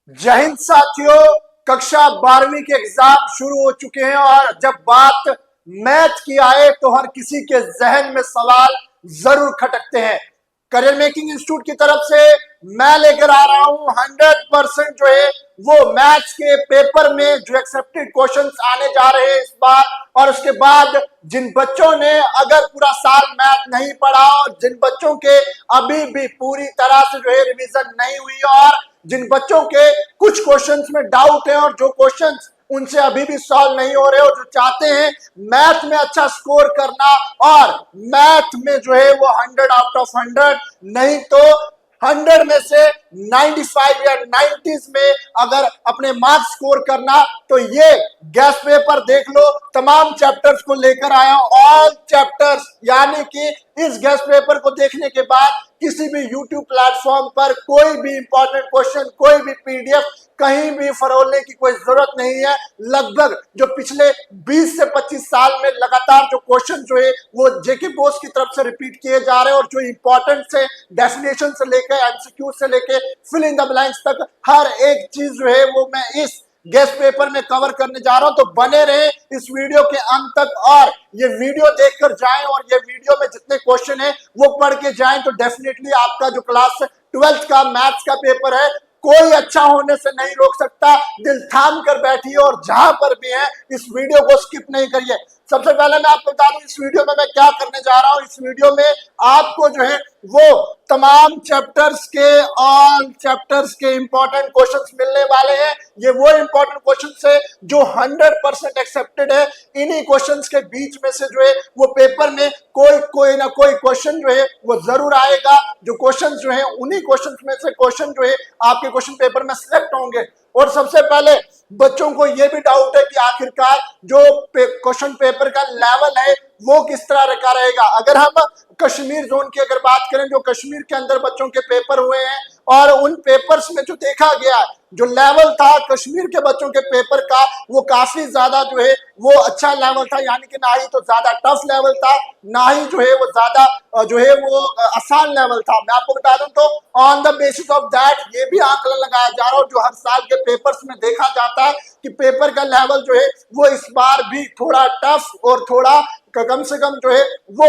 जय हिंद साथियों। कक्षा 12वीं के एग्जाम शुरू हो चुके हैं और जब बात मैथ की आए तो हर किसी के जहन में सवाल जरूर खटकते हैं। करियर मेकिंग इंस्टीट्यूट की तरफ से मैं लेकर आ रहा हूं 100% जो है वो मैथ्स के पेपर में जो एक्सेप्टेड क्वेश्चंस आने जा रहे हैं इस बार। और उसके बाद जिन बच्चों ने अगर पूरा साल मैथ नहीं पढ़ा और जिन बच्चों के अभी भी पूरी तरह से जो है रिवीजन नहीं हुई और जिन बच्चों के कुछ क्वेश्चंस में डाउट है और जो क्वेश्चंस उनसे अभी भी सॉल्व नहीं हो रहे और जो चाहते हैं मैथ में अच्छा स्कोर करना और मैथ में जो है वो 100 आउट ऑफ 100 नहीं तो 100 में से 95 या 90s में अगर अपने मार्क्स स्कोर करना तो ये गैस पेपर देख लो। तमाम चैप्टर्स को लेकर आया ऑल चैप्टर्स, यानी कि इस गैस पेपर को देखने के बाद किसी भी YouTube प्लेटफॉर्म पर कोई भी इंपॉर्टेंट क्वेश्चन, कोई भी पीडीएफ कहीं भी फरोलने की कोई जरूरत नहीं है। लगभग जो पिछले 20 से 25 साल में लगातार जो क्वेश्चन जो है वो जेके बोस की तरफ से रिपीट किए जा रहे हैं और जो इंपॉर्टेंट से डेफिनेशन से लेकर एमसीक्यू से लेकर फिल इन द ब्लैंक्स तक हर एक चीज जो है वो मैं इस गेस्ट पेपर में कवर करने जा रहा हूं। तो बने रहे इस वीडियो के अंत तक और ये वीडियो देखकर जाएं और ये वीडियो में जितने क्वेश्चन है वो पढ़ के जाएं तो डेफिनेटली आपका जो क्लास 12th का मैथ्स का पेपर है कोई अच्छा होने से नहीं रोक सकता। दिल थाम कर बैठिए और जहां पर भी है इस वीडियो को स्किप नहीं करिए। सबसे पहले मैं आपको बता दूं इस वीडियो में मैं क्या करने जा रहा हूं। इस वीडियो में आपको जो है वो तमाम चैप्टर्स के ऑल चैप्टर्स के इंपॉर्टेंट क्वेश्चंस मिलने वाले हैं। ये वो इंपॉर्टेंट क्वेश्चंस है जो 100% एक्सेप्टेड है। इन्हीं क्वेश्चंस के बीच में से जो है वो पेपर में कोई ना कोई क्वेश्चन जो है वो जरूर आएगा। जो क्वेश्चन जो है उन्हीं क्वेश्चन में से क्वेश्चन जो है आपके क्वेश्चन पेपर में सिलेक्ट होंगे। और सबसे पहले बच्चों को यह भी डाउट है कि आखिरकार जो क्वेश्चन पेपर का लेवल है वो किस तरह का रहेगा। अगर हम कश्मीर जोन की अगर बात करें, जो कश्मीर के अंदर बच्चों के पेपर हुए हैं और उन पेपर्स में जो देखा गया जो लेवल था कश्मीर के बच्चों के पेपर का वो काफी ज्यादा जो है वो अच्छा लेवल था, यानी कि ना ही तो ज्यादा टफ लेवल था ना ही जो है वो ज्यादा जो है वो आसान लेवल था। मैं आपको बता दूं तो on the basis of that ये भी आंकलन लगाया जा रहा है जो हर साल के पेपर्स में देखा जाता है कि पेपर का लेवल जो है वो इस बार भी थोड़ा टफ और थोड़ा कम से कम जो है वो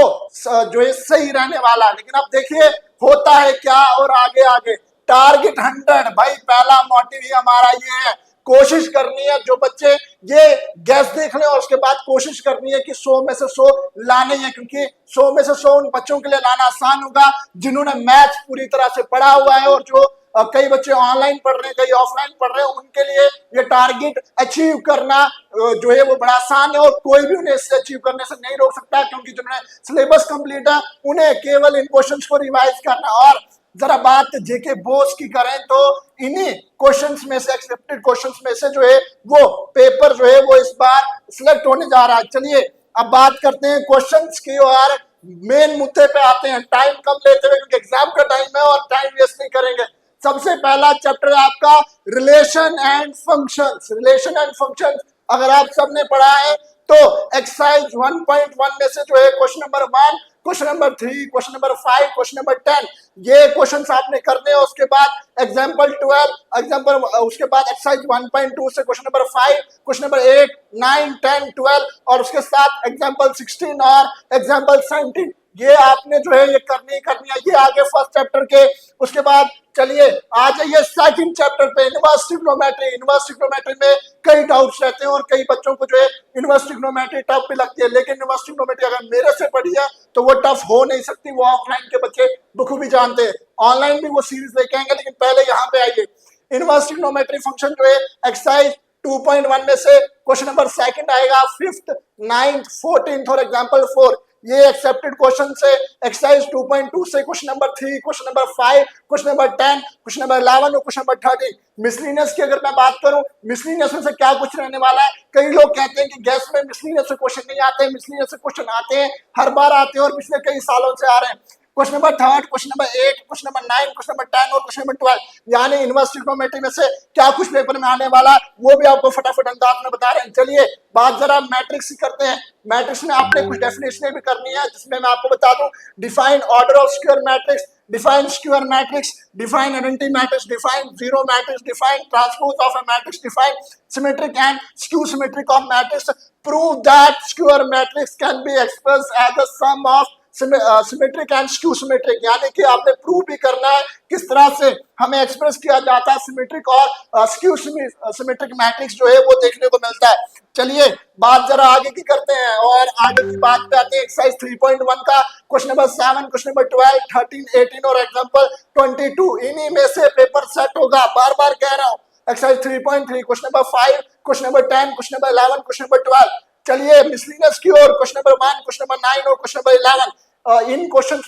जो है सही रहने वाला है। लेकिन अब देखिए होता है क्या और आगे आगे टारगेट 100 भाई पहला मोटिव ही हमारा ये है। कोशिश करनी है जो बच्चे ये गैस देख लें और उसके बाद कोशिश करनी है कि 100 में से 100 लाने हैं, क्योंकि 100 में से 100 उन बच्चों के लिए लाना आसान होगा जिन्होंने मैथ पूरी तरह से पढ़ा हुआ है और जो कई बच्चे ऑनलाइन पढ़ रहे हैं, कई ऑफलाइन पढ़ रहे हैं, उनके लिए ये टारगेट अचीव करना जो है वो बड़ा आसान है और कोई भी उन्हें इससे अचीव करने से नहीं रोक सकता, क्योंकि जिन्होंने सिलेबस कंप्लीट है उन्हें केवल इन क्वेश्चंस को रिवाइज करना। और जरा बात जेके बोस की करें तो इन्हीं क्वेश्चंस में से एक्सेप्टेड क्वेश्चंस में से जो है वो पेपर जो है वो इस बार सिलेक्ट होने जा रहा है। चलिए अब बात करते हैं क्वेश्चंस की और मेन मुद्दे पे आते हैं, टाइम कम लेते हुए क्योंकि एग्जाम का टाइम है और टाइम वेस्ट नहीं करेंगे। सबसे पहला चैप्टर है आपका relation and functions. Relation and functions अगर आप सबने पढ़ा है तो एक्सरसाइज 1.1 में से जो है question number 1, question number 3, question number 5, question number 10 ये क्वेश्चंस आपने करने हैं। उसके बाद एग्जांपल 12 उसके बाद एक्सरसाइज 1.2 से क्वेश्चन नंबर 5, क्वेश्चन नंबर 8, 9, 10, 12 और उसके साथ एग्जांपल 16 और एग्जांपल 17 ये आपने जो है ये करनी है। ये आगे फर्स्ट चैप्टर के। उसके बाद चलिए आ जाइए सेकंड चैप्टर पे इनवर्स ट्रिग्नोमेट्री। इनवर्स ट्रिग्नोमेट्री में कई डाउट्स रहते हैं और कई बच्चों को जो है इनवर्स ट्रिग्नोमेट्री टफ भी लगती है, लेकिन इनवर्स ट्रिग्नोमेट्री अगर मेरे से पढ़ी है तो वो टफ हो नहीं सकती। वो ऑफलाइन के बच्चे बखूबी जानते हैं, ऑनलाइन भी वो सीरीज लेके आएंगे। लेकिन पहले यहाँ पे आइए, इनवर्स ट्रिग्नोमेट्री फंक्शन जो है एक्सरसाइज 2.1 में से क्वेश्चन नंबर 2 आएगा, 5th, 9th, 14th और एग्जाम्पल 4 ये एक्सेप्टेड क्वेश्चन से। एक्सरसाइज 2.2 से question number 3, question number 5, question number 10, question number 11 और क्वेश्चन नंबर 13। मिसलिनियस की अगर मैं बात करूं, मिसलिनियस में से क्या कुछ रहने वाला है। कई लोग कहते हैं कि गैस में मिसलिनियस से क्वेश्चन नहीं आते, मिसलिनियस से क्वेश्चन आते हैं, हर बार आते हैं और पिछले कई सालों से आ रहे हैं। Question number third, question number 8, question number 9, question number 10 और क्वेश्चन नंबर 12, यानी इनवर्स ट्रिग्नोमेट्री में से क्या कुछ पेपर में आने वाला वो भी आपको फटाफट अंदाज में बता रहे हैं। चलिए बात जरा मैट्रिक्स की करते हैं। मैट्रिक्स में आपने कुछ डेफिनेशन भी करनी है, जिसमें मैं आपको बता दूं, define order of square matrix, define square matrix, define identity matrix, define zero matrix, define transpose of a matrix, define symmetric and skew symmetric of matrix, prove that square matrix can be expressed as the sum of symmetric and skew symmetric, यानी कि आपने prove भी करना है किस तरह से हमें एक्सप्रेस किया जाता है सिमेट्रिक और स्क्यू सिमेट्रिक मैट्रिक्स जो है वो देखने को मिलता है। चलिए बात जरा आगे की करते हैं और आगे की बात पे आते हैं एक्सरसाइज 3.1 का क्वेश्चन नंबर 7, क्वेश्चन नंबर 12, 13, 18 और एग्जांपल 22, इन्हीं में से पेपर सेट होगा, बार बार कह रहा हूँ। Exercise 3.3, question number 5, question number 10, question number 11, question number 12। चलिए मिसलिनियस की ओर, क्वेश्चन नंबर 1, क्वेश्चन नंबर 9 और क्वेश्चन नंबर 11, इन क्वेश्चंस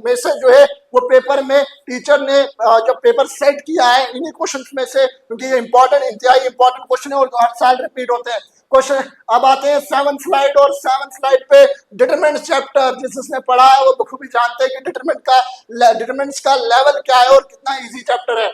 में से जो है वो पेपर में टीचर ने जो पेपर सेट किया है इन्हीं क्वेश्चंस में से, क्योंकि ये इंपॉर्टेंट, इंतहाई इंपॉर्टेंट क्वेश्चन है और हर साल रिपीट होते हैं क्वेश्चन। अब आते हैं 7th स्लाइड, और 7th स्लाइड पे डिटरमिनेंट चैप्टर, जिसने पढ़ा है वो बखूबी जानते हैं कि डिटरमिनेंट्स का लेवल क्या है और कितना इजी चैप्टर है।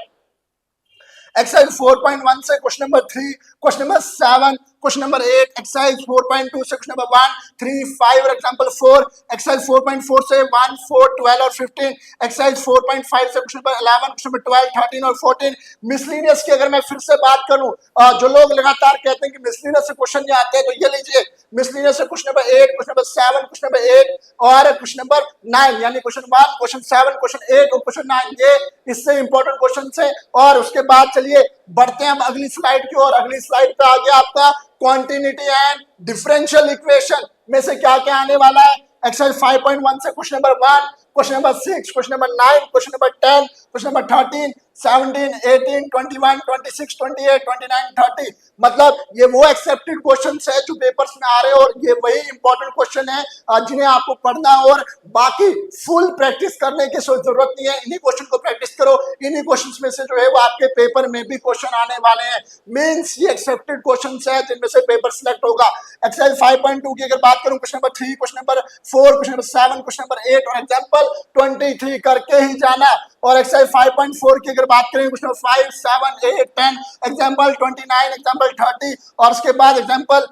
एक्सरसाइज 4.1 से question number 3, question number 7, question number 8, exercise 4.2 से क्वेश्चन नंबर 1, 3, 5 और एग्जांपल 4, एक्सरसाइज 4.4 से 1, 4, 12 और 15, एक्सरसाइज 4.5 से क्वेश्चन नंबर 11, क्वेश्चन नंबर 12, 13 और 14। मिसलिनियस की अगर मैं फिर से बात करूं, जो लोग लगातार कहते हैं कि मिसलिनियस से क्वेश्चन नहीं आते हैं, तो ये लीजिए मिसलिनियस से question number 8, question number 7, question number 8 और क्वेश्चन नंबर 9, यानी क्वेश्चन 1, क्वेश्चन 7, क्वेश्चन 8 और क्वेश्चन 9, ये इससे इंपॉर्टेंट क्वेश्चन है। और उसके बाद चलिए बढ़ते हैं अगली स्लाइड की ओर। अगली स्लाइड पे आ गया आपका क्वांटिटी एंड डिफरेंशियल इक्वेशन में से क्या क्या आने वाला है। एक्सरसाइज 5.1 से question number 1, question number 6, question number 9, question number 10, question number 13, 17, 18, 21, 26, 28, 29, 30, मतलब ये वो एक्सेप्टेड क्वेश्चंस है जो पेपर्स में आ रहे हैं और ये वही इंपॉर्टेंट क्वेश्चन है जिन्हें आपको पढ़ना है और बाकी फुल प्रैक्टिस करने की जरूरत नहीं है। इन्हीं क्वेश्चन को प्रैक्टिस करो, इन्हीं क्वेश्चंस में से जो है वो आपके पेपर में भी क्वेश्चन आने वाले हैं। मींस ये एक्सेप्टेड क्वेश्चंस है जिनमें से पेपर सिलेक्ट होगा। एक्सरसाइज 5.2 की अगर बात करूं, question number 3, question number 4, question number 7, question number 8 और एग्जांपल 23 करके ही जाना। और एक्सरसाइज 5.4 की अगर बात करें, क्वेश्चन नंबर 5, 7, 8, 10, एग्जांपल 29, एग्जांपल 30 और उसके बाद एग्जांपल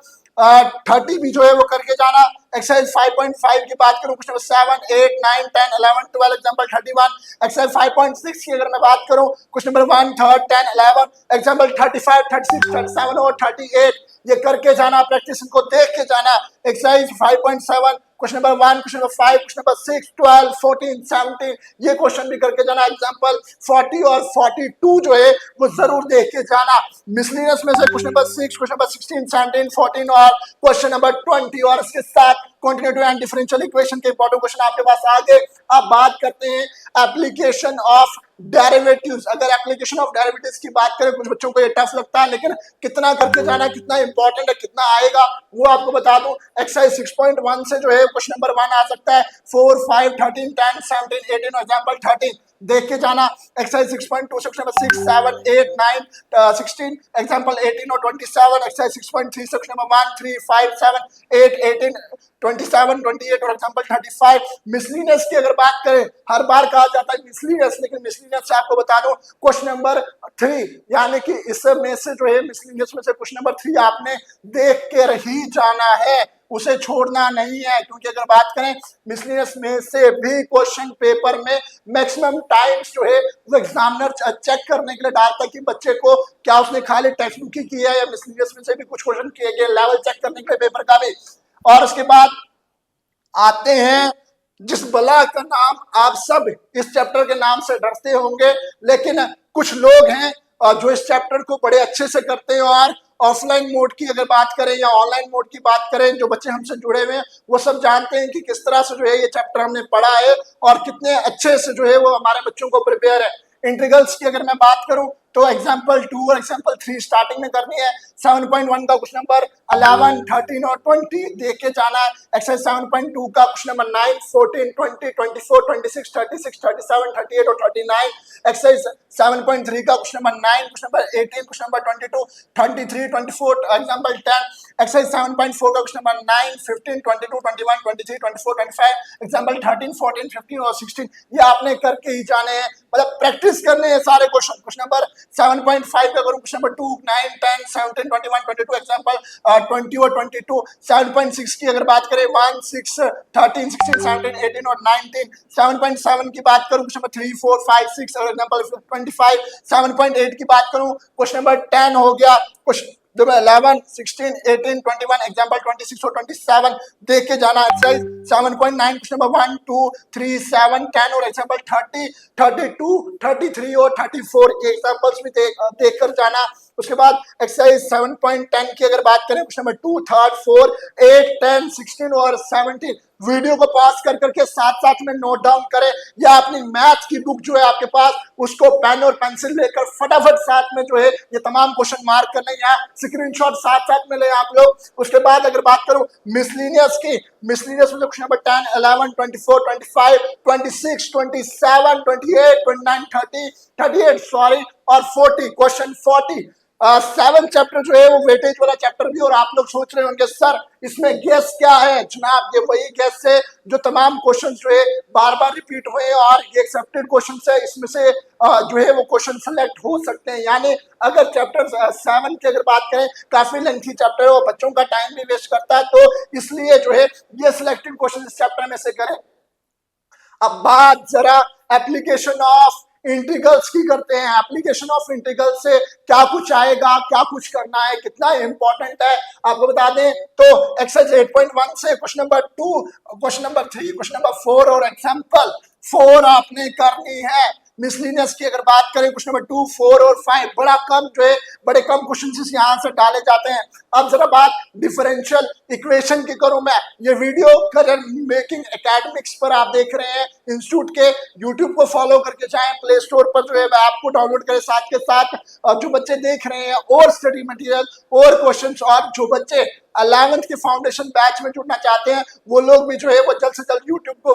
30 भी जो है वो करके जाना। एक्सरसाइज 5.5 की बात करूं, क्वेश्चन नंबर 7, 8, 9, 10, 11, 12, एग्जांपल 31। एक्सरसाइज 5.6 की अगर मैं बात करूं, क्वेश्चन नंबर 1, 3, 10, 11, एग्जांपल 35, 36, 37 और 38, ये करके जाना, प्रैक्टिस इनको देख के जाना। Exercise 5.7, question number 1, question number 5, question number 6, 12, 14, 17, ये क्वेश्चन भी करके जाना। एग्जांपल 40 और 42 जो है वो जरूर देख के जाना। मिसलिनियस में से क्वेश्चन नंबर 6, क्वेश्चन नंबर 16, 17, 14 और क्वेश्चन नंबर 20 और इसके साथ क्वांटिटेटिव एंड डिफरेंशियल इक्वेशन के इंपॉर्टेंट क्वेश्चन आपके पास आ गए। अब बात करते हैं एप्लीकेशन ऑफ डेरिवेटिव्स। अगर एप्लीकेशन ऑफ डेरिवेटिव्स की बात करें, कुछ बच्चों को ये टफ लगता है, लेकिन कितना करके जाना, कितना इंपॉर्टेंट है, कितना आएगा वो आपको बता दूं। एक्सरसाइज 6.1 से जो है क्वेश्चन नंबर 1 आ सकता है, 4, 5, 13, 10, 17, 18 और एग्जांपल 13 देख के जाना। एक्सरसाइज 6.2 से क्वेश्चन नंबर 6, 7, 8, 9, 16, एग्जांपल 18 और 27। एक्सरसाइज 6.3 से क्वेश्चन नंबर 1, 3, 5, 7, 8, 18, 27, 28 और एग्जांपल 35। मिसलिनियस की अगर बात करें, हर बार कहा जाता है मिसलिनियस, लेकिन मिसलिनियस से आपको बता दूं क्वेश्चन नंबर 3, यानी कि इसमें से जो है मिसलिनियस में से क्वेश्चन नंबर 3 आपने देख के ही जाना है, उसे छोड़ना नहीं है। क्योंकि अगर बात करें मिसलिनियस में से भी क्वेश्चन पेपर में मैक्सिमम टाइम्स जो है वो एग्जामिनर चेक करने के लिए डालता है कि बच्चे को क्या उसने खाली टेक्स्ट बुक ही किया है या मिसलिनियस में से भी कुछ क्वेश्चन किए गए, लेवल चेक करने के लिए पेपर का भी। और उसके बाद आते हैं जिस बला का नाम आप सब इस चैप्टर के नाम से डरते होंगे, लेकिन कुछ लोग हैं जो इस चैप्टर को बड़े अच्छे से करते हैं। और ऑफलाइन मोड की अगर बात करें या ऑनलाइन मोड की बात करें, जो बच्चे हमसे जुड़े हुए हैं वो सब जानते हैं कि किस तरह से जो है ये चैप्टर हमने पढ़ा है और कितने अच्छे से जो है वो हमारे बच्चों को प्रिपेयर है। इंटीग्रल्स की अगर मैं बात करूं, तो एग्जाम्पल 2 और एग्जाम्पल 3 स्टार्टिंग में करनी है। 7.1 का क्वेश्चन नंबर 11, 13 और 20 देख के जाना है। एक्सरसाइज 7.2 का क्वेश्चन नंबर 9, 14, 20, 24, 26, 36, 37, 38 और 39। एक्सरसाइज 7.3 का question number 9, question number 18, question number 22, 23, 24, example 10। Exercise 7.4 का क्वेश्चन नंबर 9, 15, 22, 21, 23, 24, 25, एग्जाम्पल 13, 14, 15 और 16। ये आपने करके ही जाने हैं, मतलब प्रैक्टिस करने हैं सारे क्वेश्चन। क्वेश्चन नंबर 7.5 का करूं, क्वेश्चन नंबर 2, 9, 10, 17, 21, 22, एग्जाम्पल 20 और 22। 7.6 की अगर बात करें 1, 6, 13, 16, 17, 18 और 19। 7.7 की बात करूं, क्वेश्चन नंबर 3, 4, 5, 6 और एग्जाम्पल 25। 7.8 की बात करूं, क्वेश्चन नंबर 10 हो गया। क्वेश्चन 11, 16, 18, 21, एग्जाम्पल 26 और 27 देख के जाना। एक्सरसाइज 7.9 क्वेश्चन नंबर 1, 2, 3, 7, 10 और एग्जाम्पल 30, 32, 33 और 34 एग्जाम्पल्स भी देख कर जाना। उसके बाद एक्सरसाइज 7.10 की अगर बात करें, क्वेश्चन नंबर 2, 3, 4, 8, 10, 16 और 17 वीडियो को पॉज कर करके साथ साथ में नोट डाउन करें, या अपनी मैथ की बुक जो है आपके पास उसको पेन और पेंसिल लेकर फटाफट साथ में जो है ये तमाम क्वेश्चन मार्क करने हैं, स्क्रीनशॉट साथ साथ में ले आप लोग। उसके बाद अगर बात करूं मिसलिनियस की, मिसलिनियस में क्वेश्चन नंबर 10, 11, 24, 25, 26, 27, 28, 29, 30, 38 सॉरी और 40, क्वेश्चन 40। 7 चैप्टर जो है वो वेटेज वाला चैप्टर भी, और आप लोग सोच रहे होंगे सर इसमें गेस क्या है। जनाब ये वही गेस है जो तमाम क्वेश्चन जो है बार बार रिपीट हुए और ये एक्सेप्टेड क्वेश्चन है, इसमें से जो है वो क्वेश्चन सेलेक्ट हो सकते हैं। यानी अगर चैप्टर 7 की अगर बात करें, काफी लेंथी चैप्टर है और बच्चों का टाइम भी वेस्ट करता है, तो इसलिए जो है ये सिलेक्टेड क्वेश्चन इस चैप्टर में से करें। अब बात जरा एप्लीकेशन ऑफ इंटीग्रल्स की करते हैं। एप्लीकेशन ऑफ इंटीग्रल से क्या कुछ आएगा, क्या कुछ करना है, कितना इंपॉर्टेंट है आपको बता दें। तो एक्सरसाइज 8.1 से question number 2, question number 3, question number 4 और एग्जांपल 4 आपने करनी है। मिसलिनियस की अगर बात करें, क्वेश्चन नंबर 2, 4 और 5 बड़ा कम जो है, बड़े कम क्वेश्चन यहाँ से डाले जाते हैं। अब जरा बात डिफरेंशियल इक्वेशन की करूं मैं। ये वीडियो करियर मेकिंग एकेडमिक्स पर आप देख रहे हैं, इंस्टीट्यूट के यूट्यूब को फॉलो करके जाएं, प्ले स्टोर पर जो है ऐप को डाउनलोड करें। साथ के साथ जो बच्चे देख रहे हैं और स्टडी मटेरियल और क्वेश्चंस, और जो बच्चे 11th के फाउंडेशन बैच में जुड़ना चाहते हैं वो लोग भी जो है वो जल्द से जल्द यूट्यूब को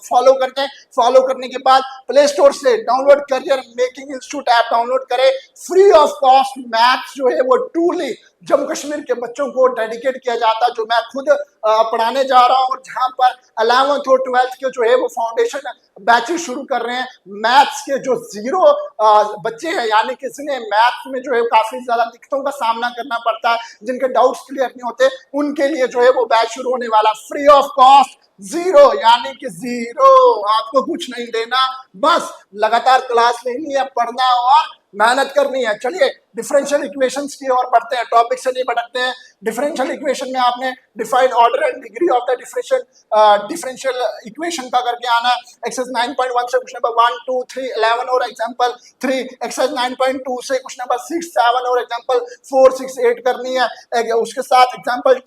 फॉलो करते हैं। फॉलो करने के बाद प्ले स्टोर से download career making institute app download करें। फ्री ऑफ कॉस्ट मैथ्स जो है वो टूली जम्मू कश्मीर के बच्चों को डेडिकेट किया जाता है, जो मैं खुद पढ़ाने जा रहा हूं, और जहां पर 11th और 12th के जो है वो फाउंडेशन बैचेस शुरू कर रहे हैं। मैथ्स के जो जीरो बच्चे हैं, यानी कि जिन्हें मैथ्स में जो है काफी ज्यादा दिक्कतों का सामना करना पड़ता है, जिनके डाउट्स क्लियर नहीं होते, उनके लिए जो है वो बैच शुरू होने वाला। फ्री ऑफ कॉस्ट, जीरो यानी कि जीरो, आपको कुछ नहीं देना, बस लगातार क्लास लेनी है, पढ़ना और मेहनत करनी है। चलिए डिफरेंशियल इक्वेशंस की ओर बढ़ते हैं, टॉपिक से नहीं भटकते हैं। डिफरेंशियल इक्वेशन में आपने define order and degree of the differential equation का करके आना। एक्सरसाइज 9.1 से क्वेश्चन नंबर 1, 2, 3, 11 और एग्जांपल 3। एक्सरसाइज 9.2 से क्वेश्चन नंबर 6, 7 और एग्जांपल 4, 6, 8 करनी है। उसके साथ एग्जांपल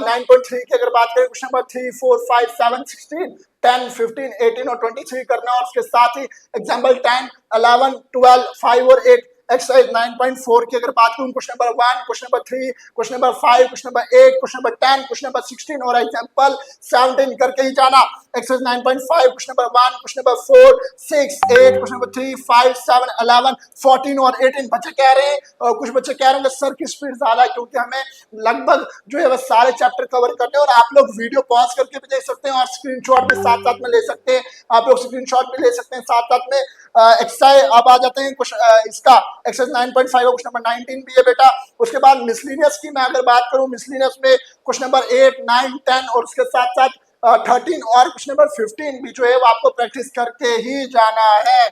9.3 की अगर बात करें, क्वेश्चन नंबर 3, 4, 5, 7, 16, 10, 15, 18 और 23 करना, और उसके साथ ही एग्जांपल 10, 11, 12, 5 और 8। एक्सरसाइज 9.4 की अगर बात करूं, question number 1, question number 3, question number 5, question number 8, question number 10, question number 16 और एग्जांपल 17 करके ही जाना। Exercise 9.5 question number 1, question number 4, 6, 8, question number 3, 5, 7, 11, 14 और 18। बच्चे कह रहे हैं, कुछ बच्चे कह रहे हैं सर की स्पीड ज्यादा है, क्योंकि हमें लगभग जो है वह सारे चैप्टर कवर करने, और आप लोग वीडियो पॉज करके भी देख सकते हैं और स्क्रीनशॉट भी साथ साथ में ले सकते हैं। आप लोग स्क्रीनशॉट भी ले सकते हैं साथ साथ में। एक्सरसाइज अब आ जाते हैं इसका एक्सरसाइज 9.5 क्वेश्चन नंबर 19 भी है बेटा। उसके बाद मिसलिनियस की मैं अगर बात करूं, मिसलिनियस में क्वेश्चन नंबर 8, 9, 10 और उसके साथ साथ 13 और क्वेश्चन नंबर 15 भी जो है वो आपको प्रैक्टिस करके ही जाना है।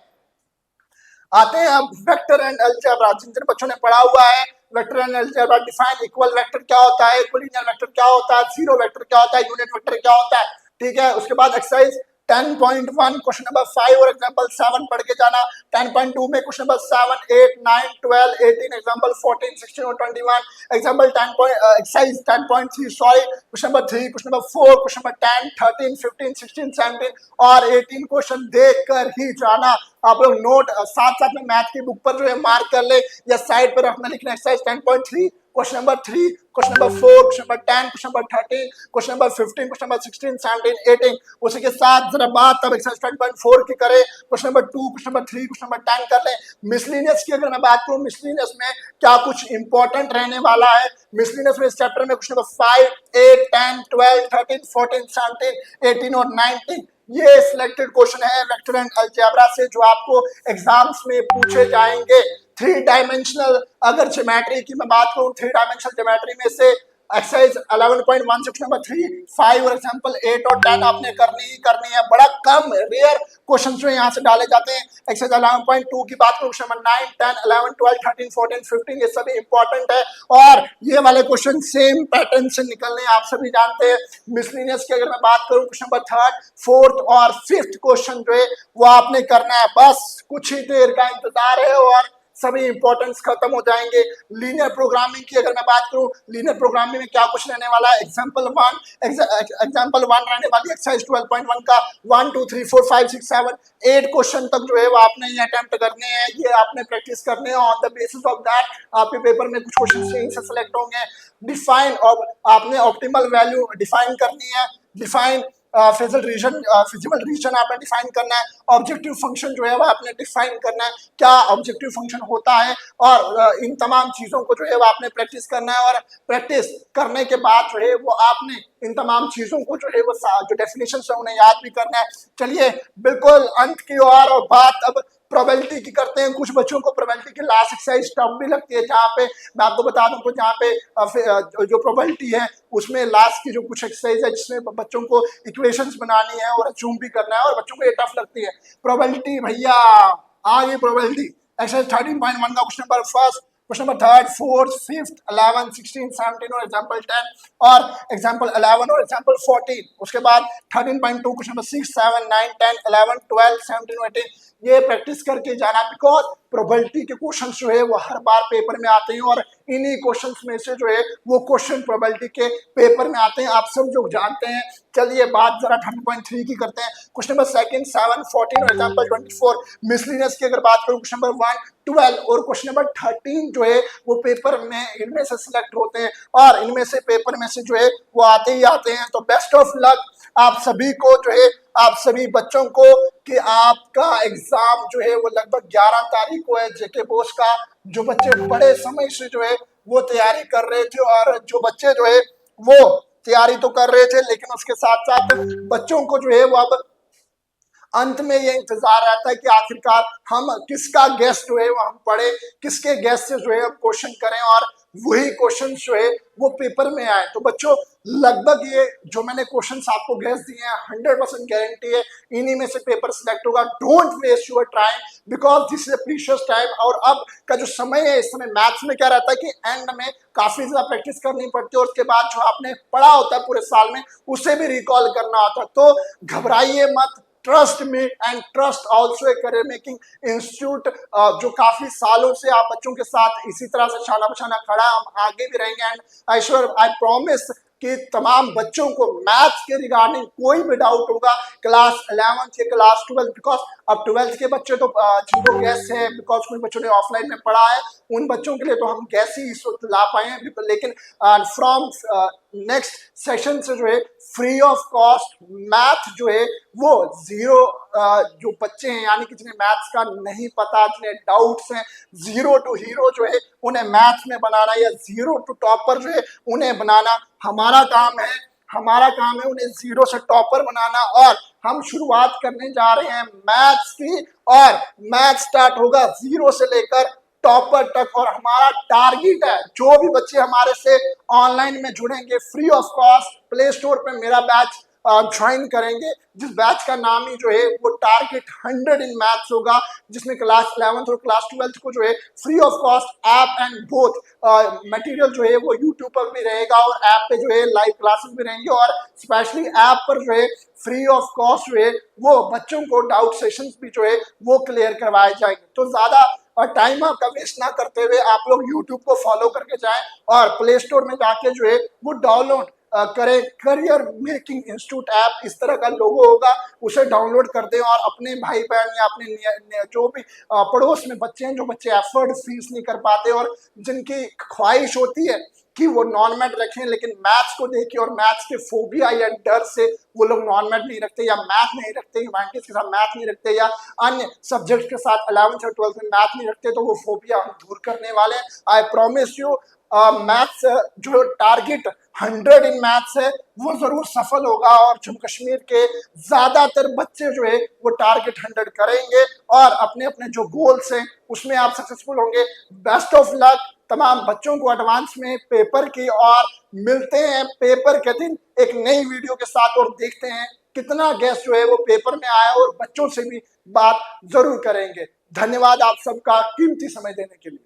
आते हैं अब वेक्टर एंड अलजेब्रा, जिन जिन बच्चों ने पढ़ा हुआ है vector and algebra. Define equal vector क्या होता है, कोलिनियर वेक्टर क्या होता है, जीरो वेक्टर क्या होता है, यूनिट वेक्टर क्या होता है, ठीक है। उसके बाद एक्सरसाइज 10.1 क्वेश्चन नंबर 5 और एग्जांपल 7 पढ़ के जाना। 10.2 में क्वेश्चन नंबर 7, 8, 9, 12, 18, एग्जांपल 14, 16 और 21, example 10 exercise 10.3 sorry, question number 3, question number 4, question number 10, 13, 15, 16, 17 और 18 क्वेश्चन देख कर ही जाना। आप लोग नोट साथ साथ में मैथ की बुक पर जो है मार्क कर ले या साइड पर अपना लिखना। Exercise 10.3 question number 3, question number 4, question number 10, question number 13, question number 15, question number 16, 17, 18। उसी के साथ जरा बात तब एक्सरसाइज 10.4 की करें। Question number 2, question number 3, question number 10 कर लें। मिसलिनियस की अगर मैं बात करूं, मिसलिनियस में क्या कुछ इंपॉर्टेंट रहने वाला है। मिसलिनियस में इस चैप्टर में क्वेश्चन नंबर 5, 8, 10, 12, 13, 14, 17, 18 और 19 ये सिलेक्टेड क्वेश्चन है वेक्टर एंड अलजेब्रा से जो आपको एग्जाम्स में पूछे जाएंगे। 3 डायमेंशनल अगर ज्योमेट्री की मैं बात करूं, 3 डायमेंशनल ज्योमेट्री में से एक्सरसाइज 11.1 सेक्शन नंबर 3, 5 और एग्जांपल 8 और 10 आपने करनी ही करनी है। बड़ा कम रेयर क्वेश्चन जो यहाँ से डाले जाते हैं। एक्सरसाइज 11.2 की बात करूं, क्वेश्चन नंबर 9, 10, 11, 12, 13, 14, 15 ये सभी इंपॉर्टेंट है और ये वाले क्वेश्चन सेम पैटर्न से निकलने आप सभी जानते हैं। मिसलिनियस की अगर मैं बात करूं, क्वेश्चन नंबर 3, 4th और 5th क्वेश्चन जो है वो आपने करना है। बस कुछ ही देर का इंतजार है और सभी इंपॉर्टेंस खत्म हो जाएंगे। लीनियर प्रोग्रामिंग की अगर मैं बात करूं, लीनियर प्रोग्रामिंग में क्या कुछ रहने वाला है। एग्जांपल 1 रहने वाली एक्सरसाइज 12.1 का 1, 2, 3, 4, 5, 6, 7, 8 क्वेश्चन तक जो है वो आपने ये अटेम्प्ट करने हैं, ये आपने प्रैक्टिस करने हैं। On the basis of that आपके पेपर में कुछ क्वेश्चन सही से सिलेक्ट होंगे। डिफाइन और आपने ऑप्टिमल वैल्यू डिफाइन करनी है। डिफाइन फिजिबल रीजन आपने डिफाइन करना है। ऑब्जेक्टिव फंक्शन जो है वो आपने डिफाइन करना है, क्या ऑब्जेक्टिव फंक्शन होता है और इन तमाम चीजों को जो है वो आपने प्रैक्टिस करना है और प्रैक्टिस करने के बाद जो है वो आपने इन तमाम चीजों को जो है वो जो डेफिनेशन है उन्हें याद भी करना है। चलिए बिल्कुल अंत की ओर और बात अब प्रोबेबिलिटी की करते हैं। कुछ बच्चों को प्रोबेबिलिटी की लास्ट एक्सरसाइज टफ भी लगती है, जहाँ पे मैं आपको बता दूं तो जहाँ पे जो प्रोबेबिलिटी है उसमें लास्ट की जो कुछ एक्सरसाइज है जिसमें बच्चों को इक्वेशंस बनानी है और अज्यूम भी करना है और बच्चों को ये टफ लगती है। प्रोबेबिलिटी भैया आ गई प्रोबेबिलिटी। एक्सरसाइज 13.1 का क्वेश्चन नंबर 1, क्वेश्चन नंबर 3, 4, 5, 11, 16, 17 और एग्जांपल 10 और एग्जांपल 11 और एग्जांपल 14। उसके बाद 13.2 क्वेश्चन नंबर 6, 7, 9, 10, 11, 12, 17 और 18 ये प्रैक्टिस करके जाना। बिकॉज प्रोबेबिलिटी के क्वेश्चन जो है वो हर बार पेपर में आते हैं और इन्हीं क्वेश्चंस में से जो है वो क्वेश्चन प्रोबेबिलिटी के पेपर में आते हैं, आप सब जो जानते हैं। चलिए बात जरा 13.3 की करते हैं। क्वेश्चन नंबर 2, 7, 14 और एग्जांपल 24। मिसलिनियस की अगर बात करूं, क्वेश्चन नंबर 1, 12 और क्वेश्चन नंबर 13 जो है वो पेपर में इनमें से सिलेक्ट होते हैं और इनमें से पेपर में से जो है वो आते ही आते हैं। तो बेस्ट ऑफ लक आप सभी को जो है, आप सभी बच्चों को कि आपका एग्जाम जो है वो लगभग 11 तारीख को है जेके बोस का। जो बच्चे बड़े समय से जो है वो तैयारी कर रहे थे और जो बच्चे जो है वो तैयारी तो कर रहे थे लेकिन उसके साथ साथ बच्चों को जो है वो अब अंत में ये इंतजार रहता है कि आखिरकार हम किसका गेस जो है वो हम पढ़े, किसके गेस से जो है हम क्वेश्चन करें और वही क्वेश्चन जो है वो पेपर में आए। तो बच्चों लगभग ये जो मैंने क्वेश्चंस आपको गेस दिए हैं 100% गारंटी है इन्हीं में से पेपर सिलेक्ट होगा। Don't waste your time because this is a precious time. और अब का जो समय है, इस समय मैथ्स में क्या रहता है कि एंड में काफी ज्यादा प्रैक्टिस करनी पड़ती है और उसके बाद जो आपने पढ़ा होता है पूरे साल में उसे भी रिकॉल करना होता है। तो घबराइए मत, trust me and trust also a career making institute जो काफी सालों से आप बच्चों के साथ इसी तरह से शाना बशाना खड़ा, हम आगे भी रहेंगे। एंड आई प्रॉमिस कि तमाम बच्चों को मैथ्स के रिगार्डिंग कोई भी डाउट होगा क्लास 11 से क्लास 12, बिकॉज अब 12th के बच्चे तो जिनको गैस है बिकॉज कुछ बच्चों ने ऑफलाइन में पढ़ा है उन बच्चों के लिए तो हम गैस ही इस वक्त ला पाए हैं, लेकिन फ्रॉम नेक्स्ट सेशन से जो है फ्री ऑफ कॉस्ट मैथ जो है वो जीरो जो बच्चे हैं यानी कि जिन्हें मैथ्स का नहीं पता, जिन्हें डाउट्स हैं, 0 to हीरो जो है उन्हें मैथ्स में बनाना या 0 to टॉपर जो है उन्हें बनाना हमारा काम है। हमारा काम है उन्हें 0 से टॉपर बनाना और हम शुरुआत करने जा रहे हैं मैथ्स की और मैथ स्टार्ट होगा 0 से लेकर टॉपर तक। और हमारा टारगेट है जो भी बच्चे हमारे से ऑनलाइन में जुड़ेंगे free of cost play store पे मेरा बैच ज्वाइन करेंगे, जिस बैच का नाम ही जो है वो टारगेट 100 इन मैथ्स होगा, जिसमें क्लास 11th और क्लास 12th को जो है free of cost app and both material जो है वो यूट्यूब पर भी रहेगा और ऐप पे जो है लाइव क्लासेस भी रहेंगे, और स्पेशली ऐप पर जो है फ्री ऑफ कॉस्ट जो है वो बच्चों को डाउट सेशंस भी जो है वो क्लियर करवाए जाएंगे। तो ज्यादा टाइम आपका वेस्ट ना करते हुए आप लोग यूट्यूब को फॉलो करके जाएं और प्ले स्टोर में जाके जो है वो डाउनलोड करें करियर मेकिंग इंस्टीट्यूट ऐप। इस तरह का लोगो होगा, उसे डाउनलोड कर दें और अपने भाई बहन या अपने जो भी पड़ोस में बच्चे हैं, जो बच्चे एफर्ट फीस नहीं कर पाते और जिनकी ख्वाहिश होती है कि वो नॉन मैथ रखें, लेकिन मैथ्स को देख के और मैथ्स के फोबिया या डर से वो लोग नॉन मैथ नहीं रखते या मैथ नहीं रखते, ह्यूमैनिटीज के साथ मैथ नहीं रखते या अन्य सब्जेक्ट के साथ 11th और 12th में मैथ नहीं रखते, तो वो फोबिया हम दूर करने वाले हैं। आई प्रॉमिस यू मैथ्स जो टारगेट 100 इन मैथ्स है वो जरूर सफल होगा और जम्मू कश्मीर के ज्यादातर बच्चे जो है वो टारगेट 100 करेंगे और अपने अपने जो गोल्स हैं उसमें आप सक्सेसफुल होंगे। बेस्ट ऑफ लक तमाम बच्चों को एडवांस में पेपर की, और मिलते हैं पेपर के दिन एक नई वीडियो के साथ और देखते हैं कितना गैस जो है वो पेपर में आया और बच्चों से भी बात जरूर करेंगे। धन्यवाद आप सबका कीमती समय देने के लिए।